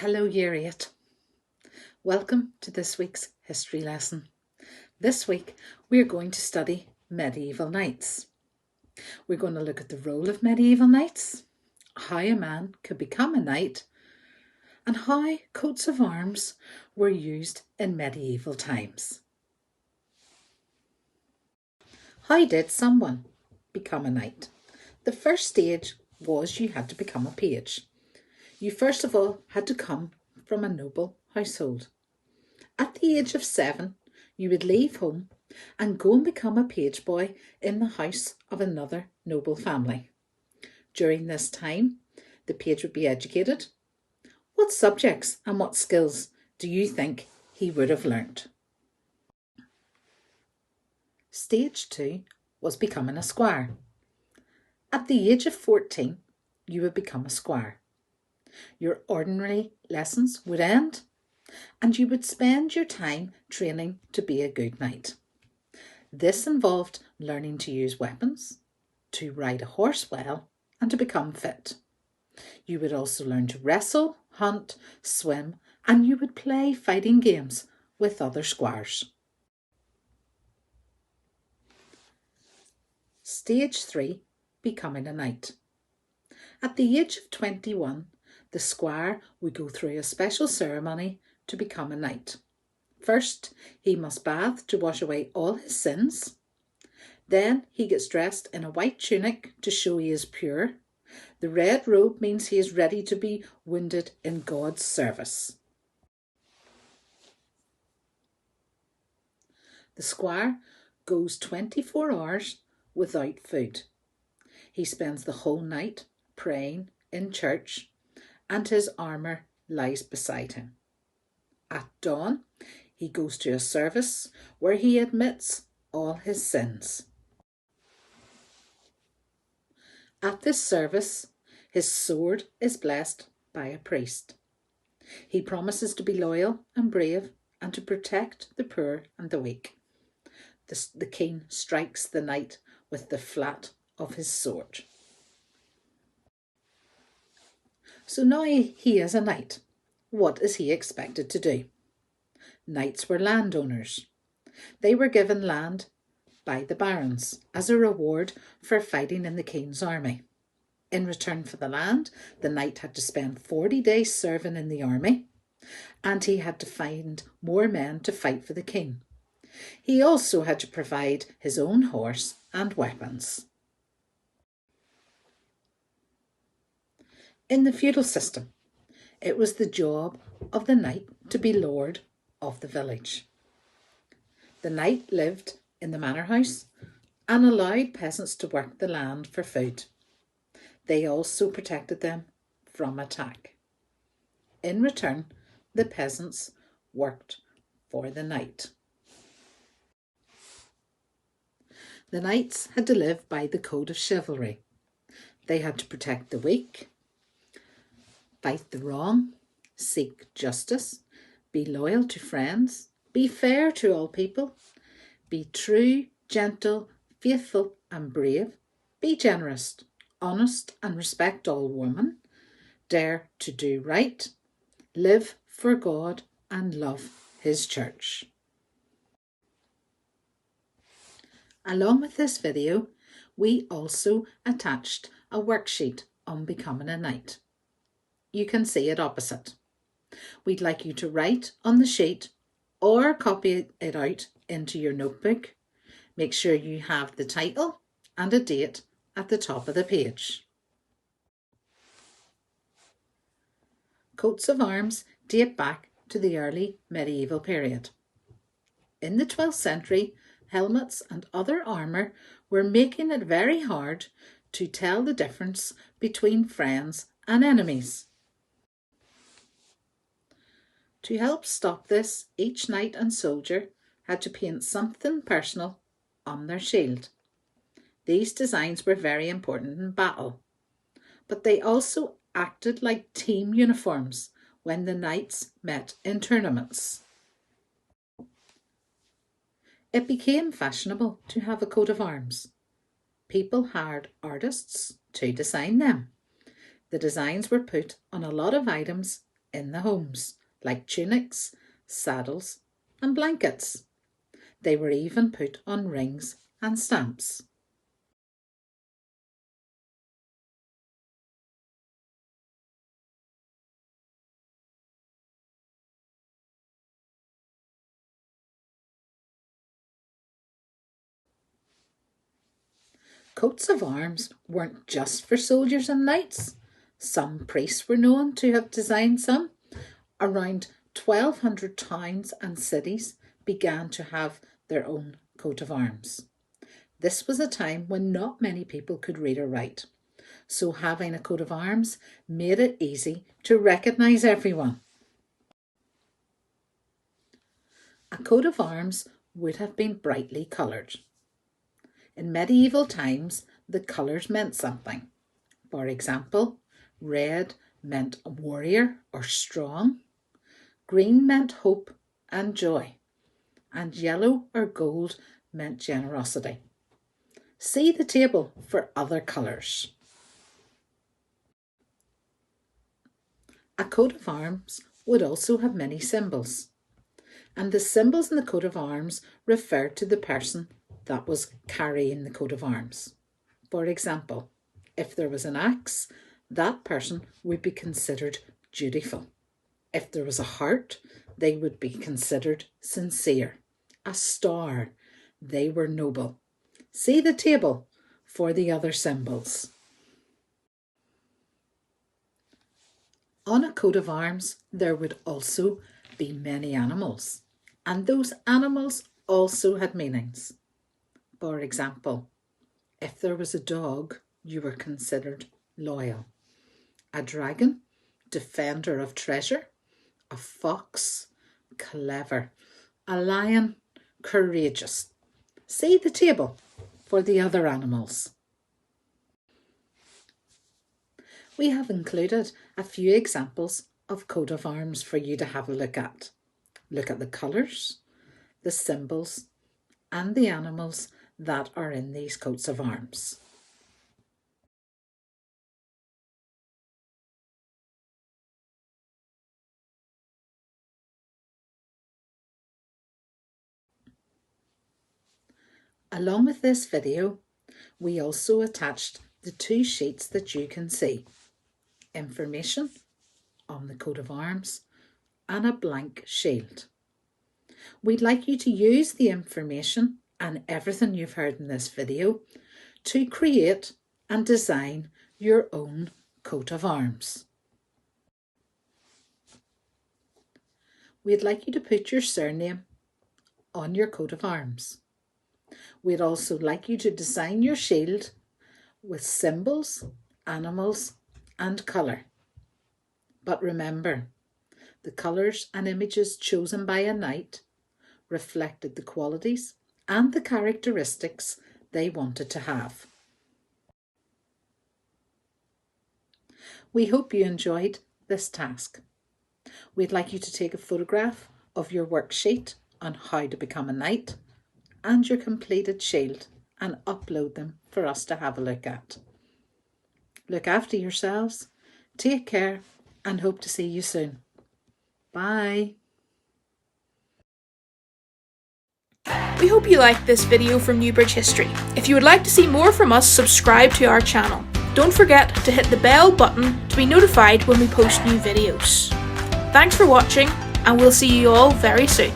Hello Year 8. Welcome to this week's history lesson. This week we're going to study medieval knights. We're going to look at the role of medieval knights, how a man could become a knight, and how coats of arms were used in medieval times. How did someone become a knight? The first stage was you had to become a page. You first of all had to come from a noble household. At the age of 7, you would leave home and go and become a page boy in the house of another noble family. During this time, the page would be educated. What subjects and what skills do you think he would have learnt? Stage 2 was becoming a squire. At the age of 14, you would become a squire. Your ordinary lessons would end, and you would spend your time training to be a good knight. This involved learning to use weapons, to ride a horse well, and to become fit. You would also learn to wrestle, hunt, swim, and you would play fighting games with other squires. Stage 3, becoming a knight. At the age of 21, the squire would go through a special ceremony to become a knight. First, he must bath to wash away all his sins. Then he gets dressed in a white tunic to show he is pure. The red robe means he is ready to be wounded in God's service. The squire goes 24 hours without food. He spends the whole night praying in church, and his armour lies beside him. At dawn, he goes to a service where he admits all his sins. At this service, his sword is blessed by a priest. He promises to be loyal and brave and to protect the poor and the weak. The king strikes the knight with the flat of his sword. So now he is a knight. What is he expected to do? Knights were landowners. They were given land by the barons as a reward for fighting in the king's army. In return for the land, the knight had to spend 40 days serving in the army, and he had to find more men to fight for the king. He also had to provide his own horse and weapons. In the feudal system, it was the job of the knight to be lord of the village. The knight lived in the manor house and allowed peasants to work the land for food. They also protected them from attack. In return, the peasants worked for the knight. The knights had to live by the code of chivalry. They had to protect the weak, fight the wrong, seek justice, be loyal to friends, be fair to all people, be true, gentle, faithful and brave, be generous, honest and respect all women, dare to do right, live for God and love his church. Along with this video, we also attached a worksheet on becoming a knight. You can see it opposite. We'd like you to write on the sheet or copy it out into your notebook. Make sure you have the title and a date at the top of the page. Coats of arms date back to the early medieval period. In the 12th century, helmets and other armour were making it very hard to tell the difference between friends and enemies. To help stop this, each knight and soldier had to paint something personal on their shield. These designs were very important in battle, but they also acted like team uniforms when the knights met in tournaments. It became fashionable to have a coat of arms. People hired artists to design them. The designs were put on a lot of items in the homes, like tunics, saddles and blankets. They were even put on rings and stamps. Coats of arms weren't just for soldiers and knights. Some priests were known to have designed some. Around 1200 towns and cities began to have their own coat of arms. This was a time when not many people could read or write, so having a coat of arms made it easy to recognise everyone. A coat of arms would have been brightly coloured. In medieval times, the colours meant something. For example, red meant warrior or strong, green meant hope and joy, and yellow or gold meant generosity. See the table for other colours. A coat of arms would also have many symbols, and the symbols in the coat of arms referred to the person that was carrying the coat of arms. For example, if there was an axe, that person would be considered dutiful. If there was a heart, they would be considered sincere. A star, they were noble. See the table for the other symbols. On a coat of arms, there would also be many animals, and those animals also had meanings. For example, if there was a dog, you were considered loyal. A dragon, defender of treasure. A fox, clever. A lion, courageous. See the table for the other animals. We have included a few examples of coat of arms for you to have a look at. Look at the colours, the symbols, and the animals that are in these coats of arms. Along with this video, we also attached the 2 sheets that you can see. Information on the coat of arms and a blank shield. We'd like you to use the information and everything you've heard in this video to create and design your own coat of arms. We'd like you to put your surname on your coat of arms. We'd also like you to design your shield with symbols, animals and colour. But remember, the colours and images chosen by a knight reflected the qualities and the characteristics they wanted to have. We hope you enjoyed this task. We'd like you to take a photograph of your worksheet on how to become a knight and your completed shield and upload them for us to have a look at. Look after yourselves, take care, and hope to see you soon. Bye. We hope you liked this video from Newbridge History. If you would like to see more from us, subscribe to our channel. Don't forget to hit the bell button to be notified when we post new videos. Thanks for watching, and we'll see you all very soon.